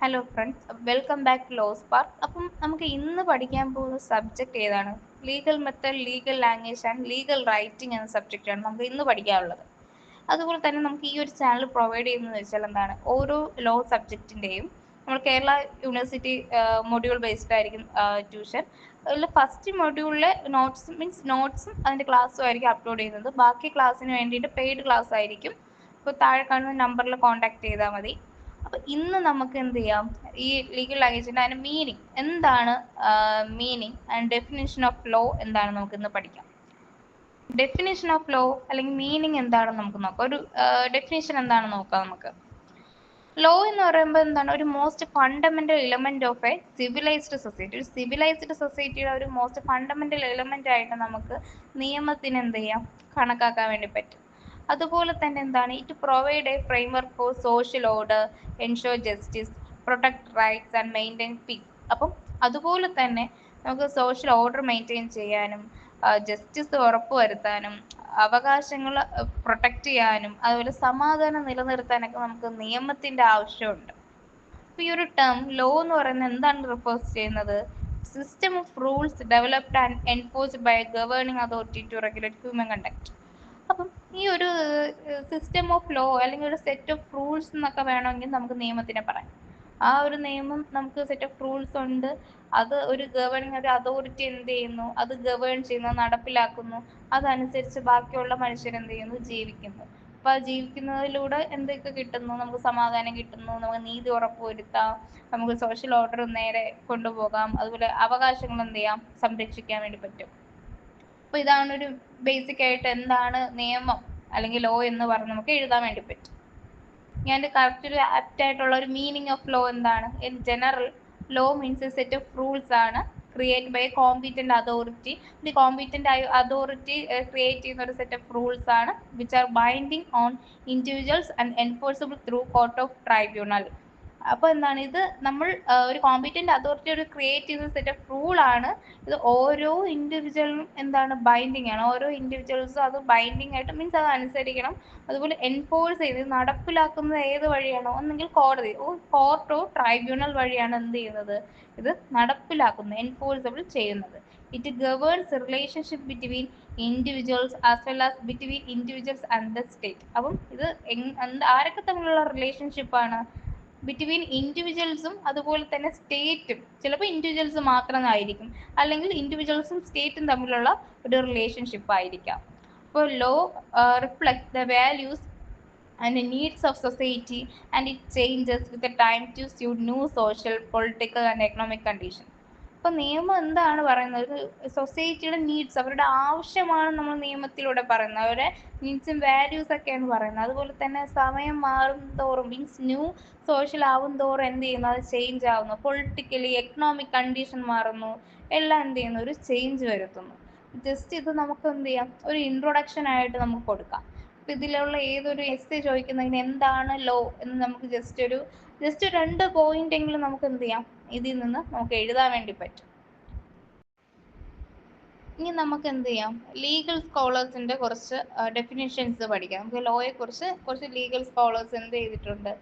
Hello friends, welcome back to Law Spark. അപ്പം നമുക്ക് ഇന്ന് പഠിക്കാൻ പോകുന്ന സബ്ജക്റ്റ് ഏതാണ്? Legal method, legal language and legal writing എന്ന സബ്ജക്റ്റാണ് നമുക്ക് ഇന്ന് പഠിക്കാനുള്ളത്. അതുപോലെ തന്നെ നമുക്ക് ഈ ഒരു ചാനൽ പ്രൊവൈഡ് ചെയ്യുന്നത് വെച്ചാൽ എന്താണ്, ഓരോ ലോ സബ്ജക്റ്റിൻ്റെയും നമ്മൾ കേരള യൂണിവേഴ്സിറ്റി മൊഡ്യൂൾ ബേസ്ഡ് ആയിരിക്കും ട്യൂഷൻ. അതിൽ ഫസ്റ്റ് മൊഡ്യൂളിലെ നോട്ട്സും അതിൻ്റെ ക്ലാസ്സും ആയിരിക്കും അപ്ലോഡ് ചെയ്യുന്നത്. ബാക്കി ക്ലാസ്സിന് വേണ്ടിയിട്ട് പെയ്ഡ് ക്ലാസ് ആയിരിക്കും. ഇപ്പോൾ താഴെ കാണുന്ന നമ്പറിൽ കോൺടാക്ട് ചെയ്താൽ മതി. അപ്പൊ ഇന്ന് നമുക്ക് എന്ത് ചെയ്യാം, ഈ ലീഗൽ ലാംഗ്വേജിന്റെ അതിന്റെ മീനിങ് എന്താണ്, meaning and definition of law എന്താണ് നമുക്ക് ഇന്ന് പഠിക്കാം. ഡെഫിനിഷൻ ഓഫ് ലോ അല്ലെങ്കിൽ മീനിങ് എന്താണെന്ന് നമുക്ക് നോക്കാം. ഒരു ഡെഫിനിഷൻ എന്താണെന്ന് നോക്കാം നമുക്ക്. ലോ എന്ന് പറയുമ്പോൾ എന്താണ്, ഒരു most fundamental element of A civilised society. ഒരു സിവിലൈസ്ഡ് സൊസൈറ്റിയുടെ ഒരു മോസ്റ്റ് ഫണ്ടമെന്റൽ എലമെന്റ് ആയിട്ട് നമുക്ക് നിയമത്തിന് എന്ത് ചെയ്യാം, കണക്കാക്കാൻ വേണ്ടി പറ്റും. അതുപോലെ തന്നെ എന്താണ്, it provide a framework for social order, ensure justice, protect rights and maintain peace. അപ്പം അതുപോലെ തന്നെ നമുക്ക് സോഷ്യൽ ഓർഡർ മെയിൻറ്റെയിൻ ചെയ്യാനും ജസ്റ്റിസ് ഉറപ്പുവരുത്താനും അവകാശങ്ങൾ പ്രൊട്ടക്റ്റ് ചെയ്യാനും അതുപോലെ സമാധാനം നിലനിർത്താനൊക്കെ നമുക്ക് നിയമത്തിന്റെ ആവശ്യമുണ്ട്. അപ്പോൾ ഈ ഒരു ടേം ലോ എന്ന് പറയുന്നത് എന്താണ് റിഫേഴ്സ് ചെയ്യുന്നത്? System of rules developed and enforced by governing authority to regulate human conduct. അപ്പം ഈ ഒരു സിസ്റ്റം ഓഫ് ലോ അല്ലെങ്കിൽ ഒരു സെറ്റ് ഓഫ് റൂൾസ് എന്നൊക്കെ വേണമെങ്കിൽ നമുക്ക് നിയമത്തിനെ പറയാം. ആ ഒരു നിയമം നമുക്ക് സെറ്റ് ഓഫ് റൂൾസ് ഉണ്ട്, അത് ഒരു ഗവേണിംഗ് ഒരു അതോറിറ്റി എന്ത് ചെയ്യുന്നു, അത് ഗവേൺ ചെയ്യുന്നു, നടപ്പിലാക്കുന്നു. അതനുസരിച്ച് ബാക്കിയുള്ള മനുഷ്യർ എന്ത് ചെയ്യുന്നു, ജീവിക്കുന്നു. അപ്പൊ ആ ജീവിക്കുന്നതിലൂടെ എന്തൊക്കെ കിട്ടുന്നു, നമുക്ക് സമാധാനം കിട്ടുന്നു, നമുക്ക് നീതി ഉറപ്പുവരുത്താം, നമുക്ക് സോഷ്യൽ ഓർഡർ നേരെ കൊണ്ടുപോകാം, അതുപോലെ അവകാശങ്ങൾ എന്ത് ചെയ്യാം, സംരക്ഷിക്കാൻ വേണ്ടി പറ്റും. അപ്പൊ ഇതാണ് ഒരു ബേസിക് ആയിട്ട് എന്താണ് നിയമം അല്ലെങ്കിൽ ലോ എന്ന് പറഞ്ഞ് നമുക്ക് എഴുതാൻ വേണ്ടി പറ്റും. ഞാൻ കറക്റ്റ് ഒരു ആപ്റ്റ് ആയിട്ടുള്ള ഒരു മീനിങ് ഓഫ് ലോ എന്താണ്? In general, law means a set of rules ആണ് create by competent authority. The competent authority create ചെയ്യുന്ന ഒരു സെറ്റ് ഓഫ് റൂൾസ് ആണ് which are binding on individuals and enforceable through court of tribunal. അപ്പൊ എന്താണ് ഇത്, നമ്മൾ ഒരു കോമ്പീറ്റന്റ് അതോറിറ്റി ഒരു ക്രിയേറ്റ് ചെയ്യുന്ന സെറ്റ് ഓഫ് റൂൾ ആണ്. ഇത് ഓരോ ഇൻഡിവിജ്വലും എന്താണ്, ബൈൻഡിങ് ആണ്. ഓരോ ഇൻഡിവിജ്വൽസും അത് ബൈൻഡിങ് ആയിട്ട് മീൻസ് അത് അനുസരിക്കണം. അതുപോലെ എൻഫോഴ്സ് ചെയ്ത് നടപ്പിലാക്കുന്നത് ഏത് വഴിയാണോ, ഒന്നെങ്കിൽ കോടതി, കോർട്ടോ ട്രൈബ്യൂണൽ വഴിയാണ് എന്ത് ചെയ്യുന്നത്, ഇത് നടപ്പിലാക്കുന്നത്, എൻഫോഴ്സബിൾ ചെയ്യുന്നത്. It governs relationship between individuals as well as between individuals and the state. അപ്പം ഇത് ആരൊക്കെ തമ്മിലുള്ള റിലേഷൻഷിപ്പാണ്? ബിറ്റ്വീൻ ഇൻഡിവിജ്വൽസും അതുപോലെ തന്നെ സ്റ്റേറ്റും. ചിലപ്പോൾ ഇൻഡിവിജ്വൽസ് മാത്രമായിരിക്കും, അല്ലെങ്കിൽ ഇൻഡിവിജ്വൽസും സ്റ്റേറ്റും തമ്മിലുള്ള ഒരു റിലേഷൻഷിപ്പ് ആയിരിക്കാം. അപ്പോൾ law reflects the values and the needs of society and it changes with the time to suit new social, political and economic conditions. അപ്പൊ നിയമം എന്താണ് പറയുന്നത്, ഒരു സൊസൈറ്റിയുടെ നീഡ്സ്, അവരുടെ ആവശ്യമാണ് നമ്മൾ നിയമത്തിലൂടെ പറയുന്നത്. അവരുടെ നീഡ്സും വാല്യൂസ് ഒക്കെയാണ് പറയുന്നത്. അതുപോലെ തന്നെ സമയം മാറും തോറും മീൻസ് ന്യൂ സോഷ്യൽ ആവും തോറും എന്ത് ചെയ്യുന്നു, അത് ചേഞ്ച് ആവുന്നു. പൊളിറ്റിക്കലി എക്കണോമിക് കണ്ടീഷൻ മാറുന്നു, എല്ലാം എന്ത് ചെയ്യുന്നു, ഒരു ചേഞ്ച് വരുത്തുന്നു. ജസ്റ്റ് ഇത് നമുക്ക് എന്ത് ചെയ്യാം, ഒരു ഇൻട്രൊഡക്ഷൻ ആയിട്ട് നമുക്ക് കൊടുക്കാം. അപ്പൊ ഇതിലുള്ള ഏതൊരു എസ്സേ ചോദിക്കുന്നതിന് എന്താണ് ലോ എന്ന് നമുക്ക് ജസ്റ്റ് ഒരു 2 പോയിന്റ് എങ്കിലും നമുക്ക് എന്ത് ചെയ്യാം, ഇതിൽ നിന്ന് നമുക്ക് എഴുതാൻ വേണ്ടി പറ്റും. ഇനി നമുക്ക് എന്ത് ചെയ്യാം, ലീഗൽ സ്കോളേഴ്സിന്റെ കുറച്ച് ഡെഫിനിഷൻസ് പഠിക്കാം. നമുക്ക് ലോയെ കുറിച്ച് കുറച്ച് ലീഗൽ സ്കോളേഴ്സ് എന്ത് ചെയ്തിട്ടുണ്ട്,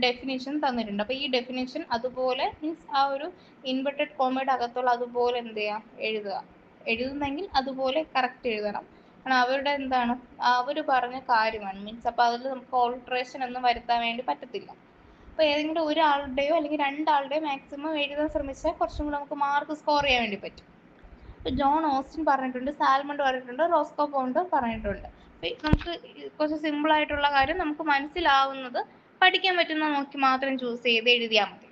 ഡെഫിനിഷൻ തന്നിട്ടുണ്ട്. അപ്പൊ ഈ ഡെഫിനിഷൻ അതുപോലെ മീൻസ് ആ ഒരു ഇൻവെർട്ടഡ് കോമയുടെ അകത്തുള്ള അതുപോലെ എന്ത് ചെയ്യാം, എഴുതുന്നെങ്കിൽ അതുപോലെ കറക്റ്റ് എഴുതണം. കാരണം അവരുടെ എന്താണ്, അവർ പറഞ്ഞ കാര്യമാണ് മീൻസ്. അപ്പൊ അതിൽ നമുക്ക് ഓൾട്രേഷൻ ഒന്നും വരുത്താൻ വേണ്ടി പറ്റത്തില്ല. അപ്പൊ ഏതെങ്കിലും ഒരാളുടെയോ അല്ലെങ്കിൽ 2 ആളുടെയോ മാക്സിമം എഴുതാൻ ശ്രമിച്ചാൽ കുറച്ചും കൂടെ നമുക്ക് മാർക്ക് സ്കോർ ചെയ്യാൻ വേണ്ടി പറ്റും. ഇപ്പൊ ജോൺ ഓസ്റ്റിൻ പറഞ്ഞിട്ടുണ്ട്, സാൽമണ്ട് പറഞ്ഞിട്ടുണ്ട്, റോസ്കോ പോണ്ട് പറഞ്ഞിട്ടുണ്ട്. നമുക്ക് കുറച്ച് സിമ്പിൾ ആയിട്ടുള്ള കാര്യം നമുക്ക് മനസ്സിലാവുന്നത് പഠിക്കാൻ പറ്റുന്ന നോക്കി മാത്രം ചൂസ് ചെയ്ത് എഴുതിയാൽ മതി.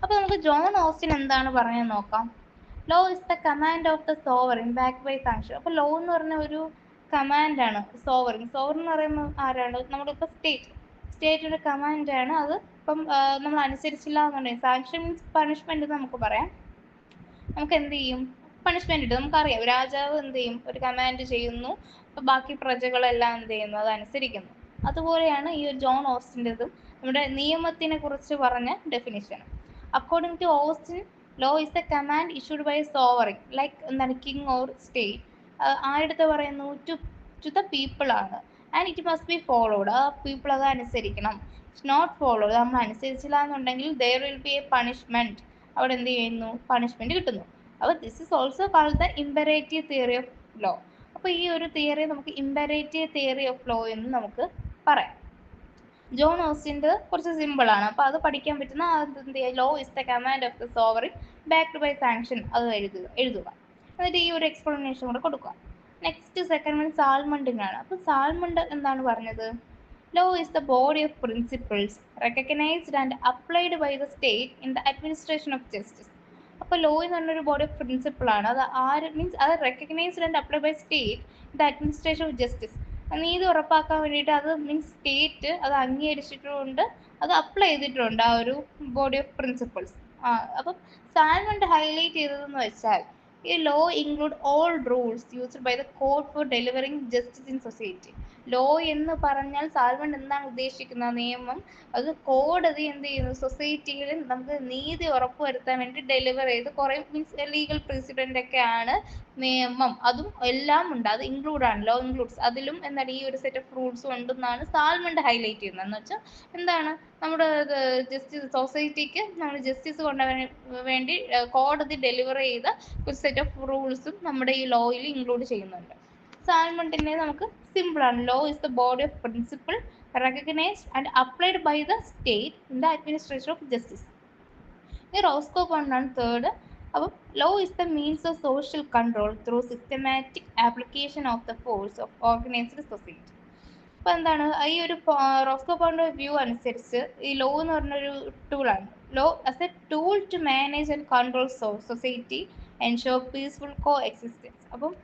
അപ്പൊ നമുക്ക് ജോൺ ഓസ്റ്റിൻ എന്താണ് പറഞ്ഞത് നോക്കാം. Law is the command of the sovereign back by sanction. അപ്പൊ ലോ എന്ന് പറഞ്ഞ ഒരു കമാൻഡ് ആണ്. സോവറിൻ എന്ന് പറയുന്നത് ആരാണ്, നമ്മുടെ ഇപ്പൊ സ്റ്റേറ്റിന്റെ കമാൻഡ് ആണ് അത്. ഇപ്പം നമ്മൾ അനുസരിച്ചില്ല എന്നുണ്ടെങ്കിൽ സാങ്ഷൻ മീൻസ് പണിഷ്മെന്റ് എന്ന് നമുക്ക് പറയാം. നമുക്ക് എന്ത് ചെയ്യും, പണിഷ്മെന്റ് ഇട്ട് നമുക്കറിയാം, രാജാവ് എന്ത് ചെയ്യും, ഒരു കമാൻഡ് ചെയ്യുന്നു, അപ്പൊ ബാക്കി പ്രജകളെല്ലാം എന്ത് ചെയ്യുന്നു, അത് അനുസരിക്കുന്നു. അതുപോലെയാണ് ഈ ജോൺ ഓസ്റ്റിൻ്റെതും നമ്മുടെ നിയമത്തിനെ കുറിച്ച് പറഞ്ഞ definition. According to Austin, law is a command issued by sovereign like എന്താണ്, കിങ് ഓർ സ്റ്റേറ്റ്. ആരെടുത്ത് പറയുന്നു, ടു ദ പീപ്പിൾ ആണ്. And it must be followed, ആ പീപ്പിൾ അത് അനുസരിക്കണം. നോട്ട് ഫോളോ, നമ്മൾ അനുസരിച്ചില്ല എന്നുണ്ടെങ്കിൽ there will be a punishment, അവിടെ എന്ത് ചെയ്യുന്നു, പണിഷ്മെന്റ് കിട്ടുന്നു. അപ്പോൾ this is also called the imperative theory of law. അപ്പോൾ ഈ ഒരു തിയറി നമുക്ക് ഇമ്പരേറ്റീവ് തിയറി ഓഫ് ലോ എന്ന് നമുക്ക് പറയാം. ജോൺ ഓസ്റ്റിൻ്റെ കുറച്ച് സിമ്പിൾ ആണ്, അപ്പോൾ അത് പഠിക്കാൻ പറ്റുന്ന law is the command of the sovereign backed by sanction, അത് എഴുതുക എന്നിട്ട് ഈ ഒരു എക്സ്പ്ലനേഷൻ കൂടെ കൊടുക്കുക. നെക്സ്റ്റ് സെക്കൻഡ് വൺ സാൽമണ്ടിൻ്റെ ആണ്. അപ്പോൾ സാൽമണ്ട് എന്താണ് പറഞ്ഞത്, law is the body of principles recognised and applied by the state in the administration of justice. അപ്പോൾ ലോ എന്ന് പറഞ്ഞൊരു ബോഡി ഓഫ് പ്രിൻസിപ്പിൾ ആണ്, അത് മീൻസ് അത് recognised and applied by state in the administration of justice. നീതി ഉറപ്പാക്കാൻ വേണ്ടിയിട്ട് അത് മീൻസ് സ്റ്റേറ്റ് അത് അംഗീകരിച്ചിട്ടുണ്ട്, അത് അപ്ലൈ ചെയ്തിട്ടുണ്ട് ആ ഒരു ബോഡി ഓഫ് പ്രിൻസിപ്പിൾസ്. അപ്പം സാൽമണ്ട് ഹൈലൈറ്റ് ചെയ്തതെന്ന് വെച്ചാൽ ഈ law include all rules used by the court for delivering justice in society. Law എന്ന് പറഞ്ഞാൽ സാൽമണ്ട് എന്താണ് ഉദ്ദേശിക്കുന്നത്, നിയമം, അത് കോടതി എന്ത് ചെയ്യുന്നു, സൊസൈറ്റിയിൽ നമുക്ക് നീതി ഉറപ്പുവരുത്താൻ വേണ്ടി ഡെലിവർ ചെയ്ത് കുറേ മീൻസ് ലീഗൽ പ്രസിഡന്റ് ഒക്കെയാണ് നിയമം, അതും എല്ലാം ഉണ്ട്, അത് ഇൻക്ലൂഡ് ആണ്, ലോ ഇൻക്ലൂഡ്സ്, അതിലും എന്താണ് ഈ ഒരു സെറ്റ് ഓഫ് റൂൾസും ഉണ്ടെന്നാണ് സാൽമണ്ട് ഹൈലൈറ്റ് ചെയ്യുന്നത്. എന്ന് വെച്ചാൽ എന്താണ്, നമ്മുടെ ജസ്റ്റിസ് സൊസൈറ്റിക്ക് നമ്മൾ ജസ്റ്റിസ് കൊണ്ടുവരാൻ വേണ്ടി കോടതി ഡെലിവർ ചെയ്ത ഒരു സെറ്റ് ഓഫ് റൂൾസും നമ്മുടെ ഈ ലോയിൽ ഇൻക്ലൂഡ് ചെയ്യുന്നുണ്ട്. സാൽമണ്ടിനെ നമുക്ക് സിമ്പിൾ ആണ്, law is the body of principle recognised and applied by the state in the administration of justice. ഈ റോസ്കോ ബോണ്ടാണ് തേർഡ്. അപ്പം law is the means of social control through systematic application of the force of organised society. അപ്പോൾ എന്താണ് ഈ ഒരു Roscoe bond view അനുസരിച്ച് ഈ law എന്ന് പറഞ്ഞൊരു ടൂളാണ്. Law as a tool to manage and control society ensure peaceful coexistence. അപ്പം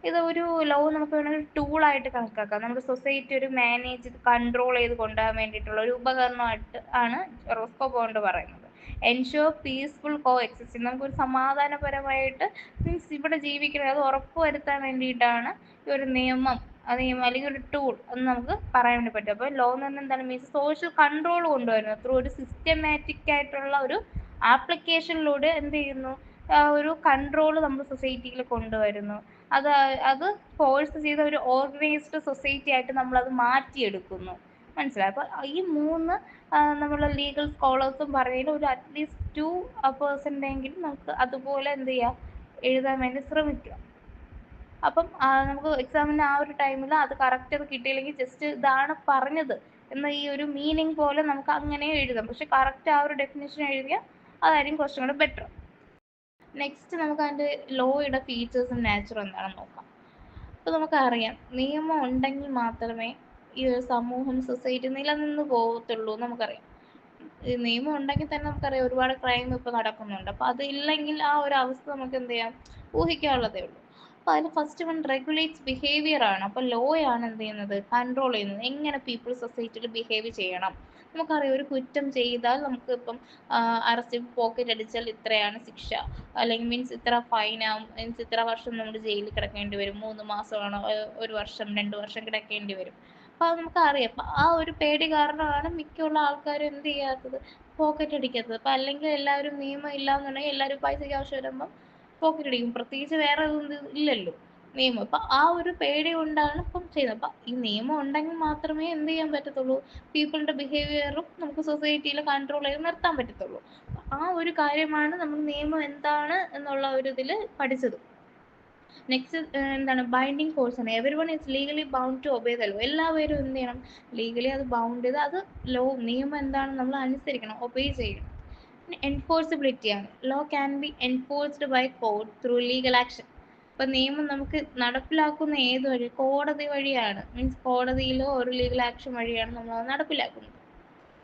ഇത് ഒരു ലോ നമുക്ക് വേണമെങ്കിൽ ടൂളായിട്ട് കണക്കാക്കാം, നമ്മുടെ സൊസൈറ്റി ഒരു മാനേജ് ചെയ്ത് കൺട്രോൾ ചെയ്ത് കൊണ്ടുപോകാൻ വേണ്ടിയിട്ടുള്ള ഒരു ഉപകരണമായിട്ട് ആണ് റോസ്കോ ബോണ്ട് പറയുന്നത്. എൻഷുർ പീസ്ഫുൾ കോ എക്സിസ്റ്റൻസ്, നമുക്കൊരു സമാധാനപരമായിട്ട് മീൻസ് ഇവിടെ ജീവിക്കുന്നത് അത് ഉറപ്പുവരുത്താൻ വേണ്ടിയിട്ടാണ് ഈ ഒരു നിയമം അല്ലെങ്കിൽ ഒരു ടൂൾ എന്ന് നമുക്ക് പറയാൻ വേണ്ടി പറ്റും. അപ്പോൾ ലോ എന്ന് പറഞ്ഞാൽ എന്താണ്, മീൻസ് സോഷ്യൽ കൺട്രോൾ കൊണ്ടുവരുന്നത് ത്രൂ ഒരു സിസ്റ്റമാറ്റിക് ആയിട്ടുള്ള ഒരു ആപ്ലിക്കേഷനിലൂടെ എന്ത് ചെയ്യുന്നു, ഒരു കൺട്രോൾ നമ്മുടെ സൊസൈറ്റിയിൽ കൊണ്ടുവരുന്നു, അത് ഫോഴ്സ് ചെയ്ത ഒരു ഓർഗനൈസ്ഡ് സൊസൈറ്റി ആയിട്ട് നമ്മളത് മാറ്റിയെടുക്കുന്നു. മനസ്സിലായി? അപ്പോൾ ഈ മൂന്ന് നമ്മൾ ലീഗൽ സ്കോളേഴ്സും പറയുന്നത് ഒരു അറ്റ്ലീസ്റ്റ് 2% നമുക്ക് അതുപോലെ എന്ത് ചെയ്യുക, എഴുതാൻ വേണ്ടി ശ്രമിക്കുക. അപ്പം നമുക്ക് എക്സാമിന് ആ ഒരു ടൈമിൽ അത് കറക്റ്റ് അത് കിട്ടിയില്ലെങ്കിൽ ജസ്റ്റ് ഇതാണ് പറഞ്ഞത് എന്ന ഈ ഒരു മീനിങ് പോലെ നമുക്ക് അങ്ങനെ എഴുതാം, പക്ഷെ കറക്റ്റ് ആ ഒരു ഡെഫിനേഷൻ എഴുതിയാൽ അതായിരിക്കും കുറച്ചും കൂടെ ബെറ്റർ. നെക്സ്റ്റ് നമുക്ക് അതിൻ്റെ ലോയുടെ ഫീച്ചേഴ്സും നാച്ചറും എന്താണെന്ന് നോക്കാം. അപ്പോൾ നമുക്കറിയാം നിയമം ഉണ്ടെങ്കിൽ മാത്രമേ ഈ ഒരു സമൂഹം സൊസൈറ്റി നിലനിന്ന് പോകത്തുള്ളൂ നമുക്കറിയാം. ഈ നിയമം ഉണ്ടെങ്കിൽ തന്നെ നമുക്കറിയാം ഒരുപാട് ക്രൈം ഇപ്പോൾ നടക്കുന്നുണ്ട്. അപ്പോൾ അതില്ലെങ്കിൽ ആ ഒരു അവസ്ഥ നമുക്ക് എന്ത് ചെയ്യാം, ഊഹിക്കാനുള്ളതേ ഉള്ളൂ. അപ്പോൾ അതിൽ ഫസ്റ്റ് വൺ റെഗുലേറ്റ്സ് ബിഹേവിയർ ആണ്. അപ്പോൾ ലോ ആണ് എന്ത് ചെയ്യുന്നത്, കൺട്രോൾ ചെയ്യുന്നത്, എങ്ങനെ പീപ്പിൾ സൊസൈറ്റിയിൽ ബിഹേവ് ചെയ്യണം. നമുക്കറിയാം ഒരു കുറ്റം ചെയ്താൽ നമുക്ക് ഇപ്പം അറസ്റ്റ്, പോക്കറ്റ് അടിച്ചാൽ ഇത്രയാണ് ശിക്ഷ, അല്ലെങ്കിൽ മീൻസ് ഇത്ര ഫൈനാവും, മീൻസ് ഇത്ര വർഷം നമ്മൾ ജയിലിൽ കിടക്കേണ്ടി വരും, 3 മാസമാണോ 1 വർഷം 2 വർഷം കിടക്കേണ്ടി വരും. അപ്പോൾ അത് നമുക്കറിയാം. അപ്പം ആ ഒരു പേടി കാരണമാണ് മിക്കുള്ള ആൾക്കാരും എന്ത് ചെയ്യാത്തത്, പോക്കറ്റ് അടിക്കാത്തത്. അപ്പം അല്ലെങ്കിൽ എല്ലാവരും നിയമം ഇല്ല എന്നുണ്ടെങ്കിൽ എല്ലാവരും പൈസയ്ക്ക് ആവശ്യം വരുമ്പം പോക്കറ്റ് അടിക്കും, പ്രത്യേകിച്ച് വേറെ ഒന്നും ഇല്ലല്ലോ നിയമം. അപ്പം ആ ഒരു പേടി കൊണ്ടാണ് ഇപ്പം ചെയ്യുന്നത്. അപ്പം ഈ നിയമം ഉണ്ടെങ്കിൽ മാത്രമേ എന്ത് ചെയ്യാൻ പറ്റത്തുള്ളൂ, പീപ്പിളിൻ്റെ ബിഹേവിയറും നമുക്ക് സൊസൈറ്റിയിൽ കൺട്രോൾ ചെയ്ത് നിർത്താൻ പറ്റത്തുള്ളൂ. ആ ഒരു കാര്യമാണ് നമ്മൾ നിയമം എന്താണ് എന്നുള്ള ഒരു ഇതിൽ പഠിച്ചത്. നെക്സ്റ്റ് എന്താണ്, ബൈൻഡിങ് ഫോഴ്സ് ആണ്. Every one is legally bound to obey the law. എല്ലാവരും എന്ത് ചെയ്യണം, ലീഗലി അത് ബൗണ്ട് ചെയ്ത് അത് ലോ നിയമം എന്താണ് നമ്മൾ അനുസരിക്കണം, ഒബേ ചെയ്യണം. എൻഫോഴ്സിബിലിറ്റി ആണ്. Law can be enforced by court through legal action. ഇപ്പം നിയമം നമുക്ക് നടപ്പിലാക്കുന്ന ഏത് വഴി, കോടതി വഴിയാണ്, മീൻസ് കോടതിയിലോ ഒരു ലീഗൽ ആക്ഷൻ വഴിയാണ് നമ്മൾ അത് നടപ്പിലാക്കുന്നത്.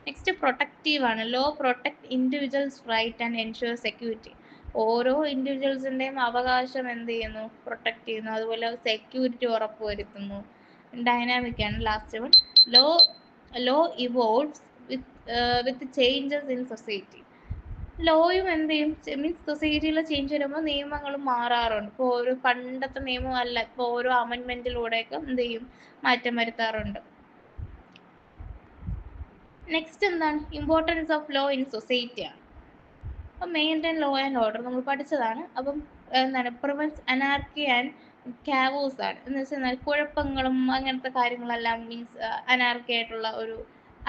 നെക്സ്റ്റ് പ്രൊട്ടക്റ്റീവ് ആണ്. Law protect individuals right and ensure security. ഓരോ ഇൻഡിവിജ്വൽസിൻ്റെയും അവകാശം എന്ത് ചെയ്യുന്നു, പ്രൊട്ടക്ട് ചെയ്യുന്നു, അതുപോലെ സെക്യൂരിറ്റി ഉറപ്പുവരുത്തുന്നു. ഡൈനാമിക് ആണ് last one. Law evolves with changes in society. ലോയും എന്ത് ചെയ്യും, മീൻസ് സൊസൈറ്റിയിലെ ചേഞ്ച് വരുമ്പോൾ നിയമങ്ങളും മാറാറുണ്ട്. ഇപ്പോൾ ഓരോ പണ്ടത്തെ നിയമമല്ല, ഇപ്പോൾ ഓരോ അമെൻമെൻറ്റിലൂടെയൊക്കെ എന്ത് ചെയ്യും, മാറ്റം വരുത്താറുണ്ട്. നെക്സ്റ്റ് എന്താണ്, importance of law in society ആണ്. അപ്പം മെയിൻറ്റെയിൻ ലോ ആൻഡ് ഓർഡർ നമ്മൾ പഠിച്ചതാണ്. അപ്പം എന്താണ്, പ്രിവെൻസ് അനാർക്കി ആൻഡ് കാവോസ് ആണ്. എന്ന് വെച്ചാൽ കുഴപ്പങ്ങളും അങ്ങനത്തെ കാര്യങ്ങളെല്ലാം, മീൻസ് അനാർക്കി ആയിട്ടുള്ള ഒരു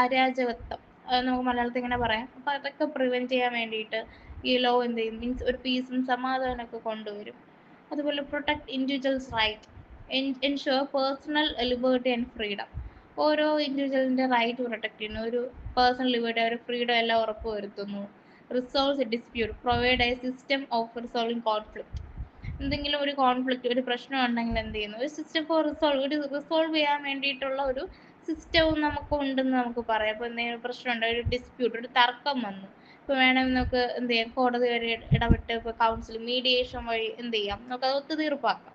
അരാജകത്വം നമുക്ക് മലയാളത്തിൽ ഇങ്ങനെ പറയാം. അപ്പോൾ അതൊക്കെ പ്രിവെൻറ്റ് ചെയ്യാൻ വേണ്ടിയിട്ട് ഈ ലോ എന്ത് ചെയ്യും, മീൻസ് ഒരു പീസും സമാധാനമൊക്കെ കൊണ്ടുവരും. അതുപോലെ protect individuals right, ensure personal liberty and freedom. ഓരോ ഇൻഡിവിജ്വലിൻ്റെ റൈറ്റ് പ്രൊട്ടക്ട് ചെയ്യുന്നു, ഒരു പേഴ്സണൽ ലിബർട്ടി, ഒരു ഫ്രീഡം എല്ലാം ഉറപ്പ് വരുത്തുന്നു. Resolves dispute, provide a system of resolving conflict. എന്തെങ്കിലും ഒരു കോൺഫ്ലിക്റ്റ്, ഒരു പ്രശ്നം ഉണ്ടെങ്കിൽ എന്ത് ചെയ്യുന്നു, ഒരു സിസ്റ്റം ഫോർ റിസോൾവ് ചെയ്യാൻ വേണ്ടിയിട്ടുള്ള ഒരു സിസ്റ്റവും നമുക്ക് ഉണ്ടെന്ന് നമുക്ക് പറയാം. അപ്പോൾ എന്തെങ്കിലും പ്രശ്നമുണ്ട്, ഒരു ഡിസ്പ്യൂട്ട്, ഒരു തർക്കം വന്നു, ഇപ്പോൾ വേണമെങ്കിൽ നമുക്ക് എന്ത് ചെയ്യാം, കോടതി വരെ ഇടപെട്ട് ഇപ്പോൾ കൗൺസിൽ മീഡിയേഷൻ വഴി എന്ത് ചെയ്യാം, നമുക്ക് അത് ഒത്തുതീർപ്പാക്കാം.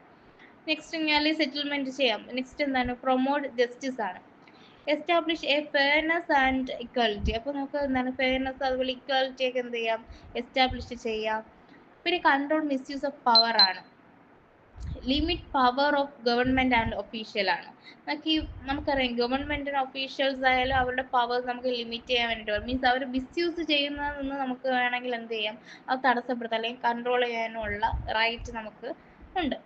നെക്സ്റ്റ് കഴിഞ്ഞാൽ സെറ്റിൽമെൻറ്റ് ചെയ്യാം. നെക്സ്റ്റ് എന്താണ്, പ്രൊമോട്ട് ജസ്റ്റിസ് ആണ്. Establish A fairness and equality. അപ്പോൾ നമുക്ക് എന്താണ് ഫെയർനെസ് അതുപോലെ ഇക്വാലിറ്റി ഒക്കെ എന്ത് ചെയ്യാം, എസ്റ്റാബ്ലിഷ് ചെയ്യാം. പിന്നെ കൺട്രോൾ മിസ്യൂസ് ഓഫ് പവർ ആണ്. Limit power of government and official ആണ്. നമുക്കറിയാം ഗവൺമെൻറ്റിന് ഒഫീഷ്യൽസ് ആയാലും അവരുടെ പവേഴ്സ് നമുക്ക് ലിമിറ്റ് ചെയ്യാൻ വേണ്ടിയിട്ട്, മീൻസ് അവർ മിസ്യൂസ് ചെയ്യുന്നതിൽ നിന്ന് നമുക്ക് വേണമെങ്കിൽ എന്ത് ചെയ്യാം, അത് തടസ്സപ്പെടുത്താം അല്ലെങ്കിൽ കൺട്രോൾ ചെയ്യാനുള്ള റൈറ്റ് നമുക്ക് ഉണ്ട്.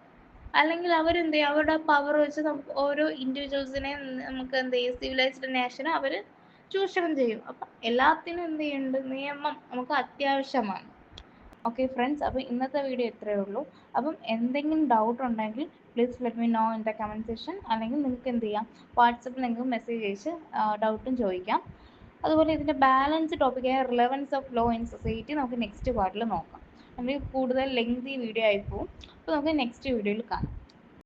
അല്ലെങ്കിൽ അവരെന്ത് ചെയ്യും, അവരുടെ പവർ വെച്ച് നമുക്ക് ഓരോ ഇൻഡിവിജ്വൽസിനെ നമുക്ക് എന്ത് ചെയ്യും, സിവിലൈസ്ഡ് നേഷനെ അവർ ചൂഷണം ചെയ്യും. അപ്പം എല്ലാത്തിനും എന്ത് ചെയ്യുന്നുണ്ട്, നിയമം നമുക്ക് അത്യാവശ്യമാണ്. ഓക്കെ ഫ്രണ്ട്സ്, അപ്പോൾ ഇന്നത്തെ വീഡിയോ ഇത്രയേ ഉള്ളൂ. അപ്പം എന്തെങ്കിലും ഡൗട്ട് ഉണ്ടെങ്കിൽ please let me know in the comment section. അല്ലെങ്കിൽ നിങ്ങൾക്ക് എന്ത് ചെയ്യാം, വാട്സപ്പിൽ നിങ്ങൾക്ക് മെസ്സേജ് അയച്ച് ഡൗട്ടും ചോദിക്കാം. അതുപോലെ ഇതിൻ്റെ ബാലൻസ് ടോപ്പിക്കായ relevance of law in society നമുക്ക് നെക്സ്റ്റ് പാർട്ടിൽ നോക്കാം. അല്ലെങ്കിൽ കൂടുതൽ ലെങ്തി വീഡിയോ ആയി പോകും. അപ്പോൾ നമുക്ക് നെക്സ്റ്റ് വീഡിയോയിൽ കാണാം.